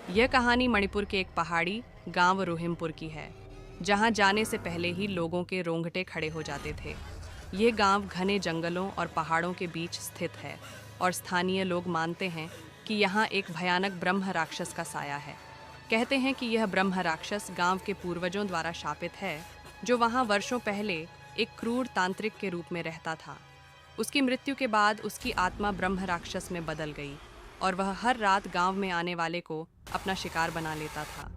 यह कहानी मणिपुर के एक पहाड़ी गांव रोहिमपुर की है, जहां जाने से पहले ही लोगों के रोंगटे खड़े हो जाते थे। यह गांव घने जंगलों और पहाड़ों के बीच स्थित है और स्थानीय लोग मानते हैं कि यहाँ एक भयानक ब्रह्म राक्षस का साया है। कहते हैं कि यह ब्रह्म राक्षस गांव के पूर्वजों द्वारा शापित है, जो वहाँ वर्षों पहले एक क्रूर तांत्रिक के रूप में रहता था। उसकी मृत्यु के बाद उसकी आत्मा ब्रह्म राक्षस में बदल गई और वह हर रात गांव में आने वाले को अपना शिकार बना लेता था।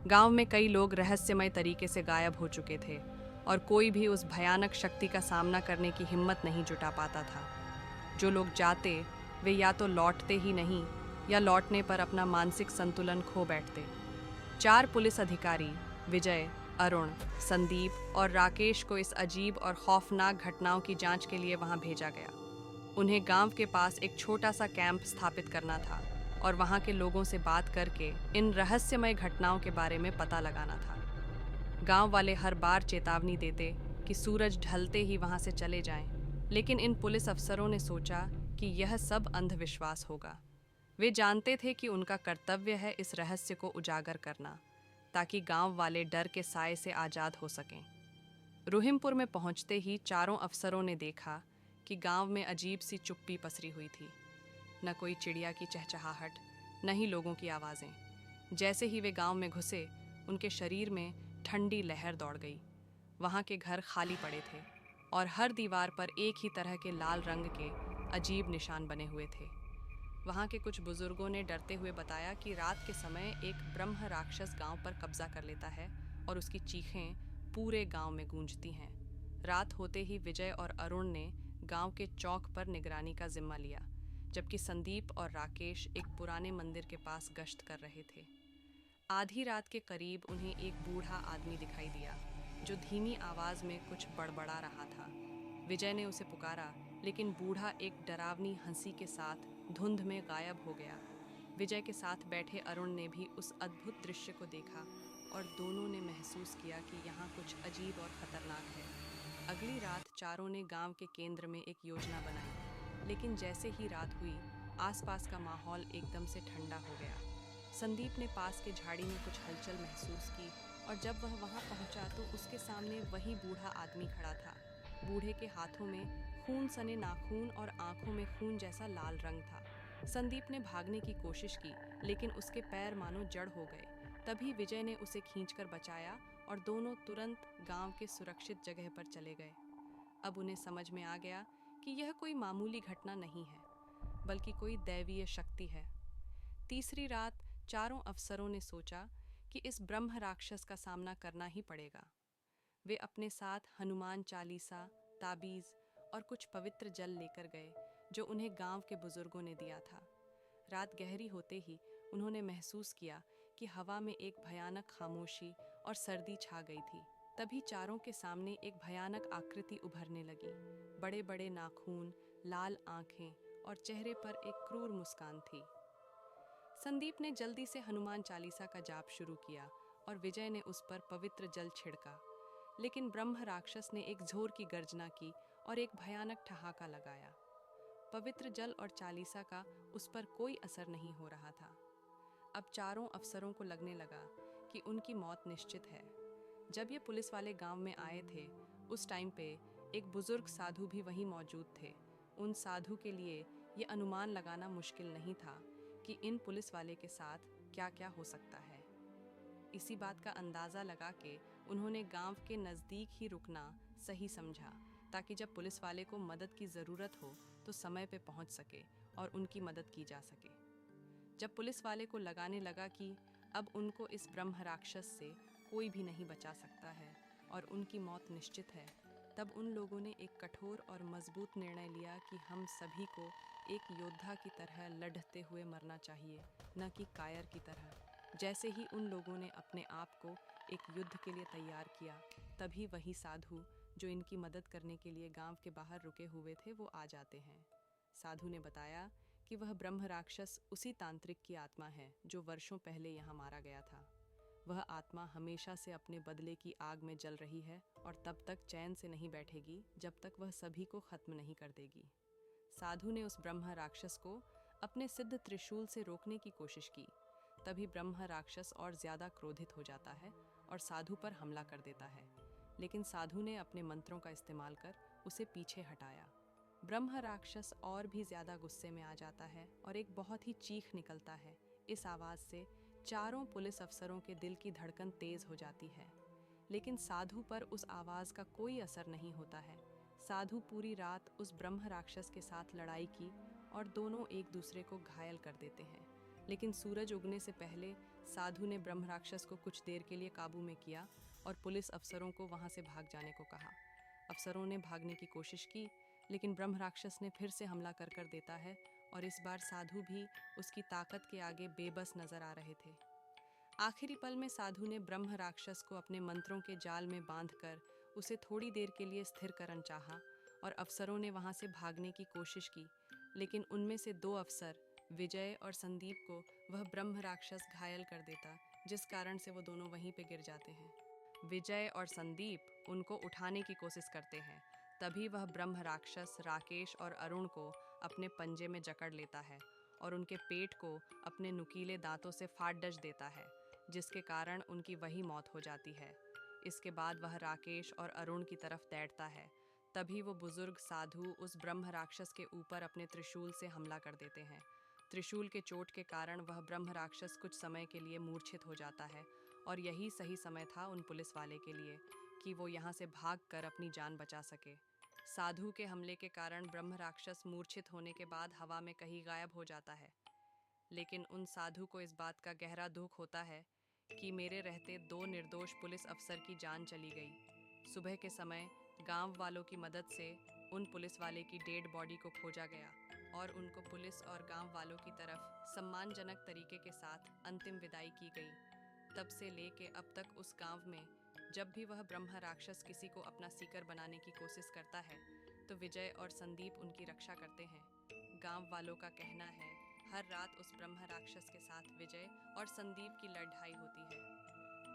गांव में कई लोग रहस्यमय तरीके से गायब हो चुके थे और कोई भी उस भयानक शक्ति का सामना करने की हिम्मत नहीं जुटा पाता था। जो लोग जाते वे या तो लौटते ही नहीं या लौटने पर अपना मानसिक संतुलन खो बैठते। 4 पुलिस अधिकारी विजय, अरुण, संदीप और राकेश को इस अजीब और खौफनाक घटनाओं की जांच के लिए वहां भेजा गया। उन्हें गांव के पास एक छोटा सा कैंप स्थापित करना था और वहां के लोगों से बात करके इन रहस्यमय घटनाओं के बारे में पता लगाना था। गांव वाले हर बार चेतावनी देते कि सूरज ढलते ही वहां से चले जाएं, लेकिन इन पुलिस अफसरों ने सोचा कि यह सब अंधविश्वास होगा। वे जानते थे कि उनका कर्तव्य है इस रहस्य को उजागर करना, ताकि गांव वाले डर के साए से आज़ाद हो सकें। रोहिमपुर में पहुंचते ही चारों अफसरों ने देखा कि गांव में अजीब सी चुप्पी पसरी हुई थी। न कोई चिड़िया की चहचहाहट, न ही लोगों की आवाज़ें। जैसे ही वे गांव में घुसे, उनके शरीर में ठंडी लहर दौड़ गई। वहां के घर खाली पड़े थे और हर दीवार पर एक ही तरह के लाल रंग के अजीब निशान बने हुए थे। वहां के कुछ बुजुर्गों ने डरते हुए बताया कि रात के समय एक ब्रह्म राक्षस गांव पर कब्जा कर लेता है और उसकी चीखें पूरे गांव में गूंजती हैं। रात होते ही विजय और अरुण ने गांव के चौक पर निगरानी का जिम्मा लिया, जबकि संदीप और राकेश एक पुराने मंदिर के पास गश्त कर रहे थे। आधी रात के करीब उन्हें एक बूढ़ा आदमी दिखाई दिया, जो धीमी आवाज में कुछ बड़बड़ा रहा था। विजय ने उसे पुकारा, लेकिन बूढ़ा एक डरावनी हंसी के साथ धुंध में गायब हो गया। विजय के साथ बैठे अरुण ने भी उस अद्भुत दृश्य को देखा और दोनों ने महसूस किया कि यहाँ कुछ अजीब और खतरनाक है। अगली रात चारों ने गांव के केंद्र में एक योजना बनाई, लेकिन जैसे ही रात हुई, आसपास का माहौल एकदम से ठंडा हो गया। संदीप ने पास के झाड़ी में कुछ हलचल महसूस की और जब वह वहां पहुंचा तो उसके सामने वही बूढ़ा आदमी खड़ा था। बूढ़े के हाथों में खून सने नाखून और आंखों में खून जैसा लाल रंग था। संदीप ने भागने की कोशिश की, लेकिन उसके पैर मानो जड़ हो गए। तभी विजय ने उसे खींचकर बचाया और दोनों तुरंत गांव के सुरक्षित जगह पर चले गए। अब उन्हें समझ में आ गया कि यह कोई मामूली घटना नहीं है, बल्कि कोई दैवीय शक्ति है। तीसरी रात चारों अफसरों ने सोचा कि इस ब्रह्म राक्षस का सामना करना ही पड़ेगा। वे अपने साथ हनुमान चालीसा, ताबीज और कुछ पवित्र जल लेकर गए, जो उन्हें गांव के बुजुर्गों ने दिया था। रात गहरी होते ही उन्होंने महसूस किया कि हवा में एक भयानक खामोशी और सर्दी छा गई थी। तभी चारों के सामने एक भयानक आकृति उभरने लगी। बड़े बड़े नाखून, लाल आंखें और चेहरे पर एक क्रूर मुस्कान थी। संदीप ने जल्दी से हनुमान चालीसा का जाप शुरू किया और विजय ने उस पर पवित्र जल छिड़का, लेकिन ब्रह्म राक्षस ने एक जोर की गर्जना की और एक भयानक ठहाका लगाया। पवित्र जल और चालीसा का उस पर कोई असर नहीं हो रहा था। अब चारों अफसरों को लगने लगा कि उनकी मौत निश्चित है। जब ये पुलिस वाले गांव में आए थे, उस टाइम पे एक बुजुर्ग साधु भी वहीं मौजूद थे। उन साधु के लिए ये अनुमान लगाना मुश्किल नहीं था कि इन पुलिस वाले के साथ क्या क्या हो सकता है। इसी बात का अंदाज़ा लगा के उन्होंने गांव के नज़दीक ही रुकना सही समझा, ताकि जब पुलिस वाले को मदद की ज़रूरत हो तो समय पे पहुंच सके और उनकी मदद की जा सके। जब पुलिस वाले को लगाने लगा कि अब उनको इस ब्रह्म राक्षस से कोई भी नहीं बचा सकता है और उनकी मौत निश्चित है, तब उन लोगों ने एक कठोर और मजबूत निर्णय लिया कि हम सभी को एक योद्धा की तरह लड़ते हुए मरना चाहिए, न कि कायर की तरह। जैसे ही उन लोगों ने अपने आप को एक युद्ध के लिए तैयार किया, तभी वही साधु जो इनकी मदद करने के लिए गांव के बाहर रुके हुए थे, वो आ जाते हैं। साधु ने बताया कि वह ब्रह्म राक्षस उसी तांत्रिक की आत्मा है जो वर्षों पहले यहाँ मारा गया था। वह आत्मा हमेशा से अपने बदले की आग में जल रही है और तब तक चैन से नहीं बैठेगी जब तक वह सभी को खत्म नहीं कर देगी। साधु ने उस ब्रह्म राक्षस को अपने सिद्ध त्रिशूल से रोकने की कोशिश की, तभी ब्रह्म राक्षस और ज़्यादा क्रोधित हो जाता है और साधु पर हमला कर देता है, लेकिन साधु ने अपने मंत्रों का इस्तेमाल कर उसे पीछे हटाया। ब्रह्म राक्षस और भी ज़्यादा गुस्से में आ जाता है और एक बहुत ही चीख निकलता है। इस आवाज़ से चारों पुलिस अफसरों के दिल की धड़कन तेज़ हो जाती है, लेकिन साधु पर उस आवाज़ का कोई असर नहीं होता है। साधु पूरी रात उस ब्रह्म राक्षस के साथ लड़ाई की और दोनों एक दूसरे को घायल कर देते हैं, लेकिन सूरज उगने से पहले साधु ने ब्रह्म राक्षस को कुछ देर के लिए काबू में किया और पुलिस अफसरों को वहां से भाग जाने को कहा। अफसरों ने भागने की कोशिश की, लेकिन ब्रह्म राक्षस ने फिर से हमला कर देता है और इस बार साधु भी उसकी ताकत के आगे बेबस नजर आ रहे थे। आखिरी पल में साधु ने ब्रह्म राक्षस को अपने मंत्रों के जाल में बांधकर उसे थोड़ी देर के लिए स्थिर करना चाहा और अफसरों ने वहां से भागने की कोशिश की, लेकिन उनमें से 2 अफसर विजय और संदीप को वह ब्रह्म राक्षस घायल कर देता, जिस कारण से वो दोनों वहीं पे गिर जाते हैं। विजय और संदीप उनको उठाने की कोशिश करते हैं, तभी वह ब्रह्म राक्षस राकेश और अरुण को अपने पंजे में जकड़ लेता है और उनके पेट को अपने नुकीले दांतों से फाड़ डज देता है, जिसके कारण उनकी वही मौत हो जाती है। इसके बाद वह राकेश और अरुण की तरफ दौड़ता है, तभी वो बुजुर्ग साधु उस ब्रह्म राक्षस के ऊपर अपने त्रिशूल से हमला कर देते हैं। त्रिशूल के चोट के कारण वह ब्रह्म राक्षस कुछ समय के लिए मूर्छित हो जाता है और यही सही समय था उन पुलिस वाले के लिए कि वो यहाँ से भागकर अपनी जान बचा सके। साधु के हमले के कारण ब्रह्म राक्षस मूर्छित होने के बाद हवा में कहीं गायब हो जाता है, लेकिन उन साधु को इस बात का गहरा दुख होता है कि मेरे रहते 2 निर्दोष पुलिस अफसर की जान चली गई। सुबह के समय गांव वालों की मदद से उन पुलिस वाले की डेड बॉडी को खोजा गया और उनको पुलिस और गांव वालों की तरफ सम्मानजनक तरीके के साथ अंतिम विदाई की गई। तब से लेके अब तक उस गांव में जब भी वह ब्रह्म राक्षस किसी को अपना सीकर बनाने की कोशिश करता है, तो विजय और संदीप उनकी रक्षा करते हैं। गांव वालों का कहना है हर रात उस ब्रह्म राक्षस के साथ विजय और संदीप की लड़ाई होती है।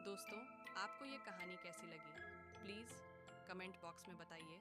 दोस्तों, आपको ये कहानी कैसी लगी? प्लीज़ कमेंट बॉक्स में बताइए।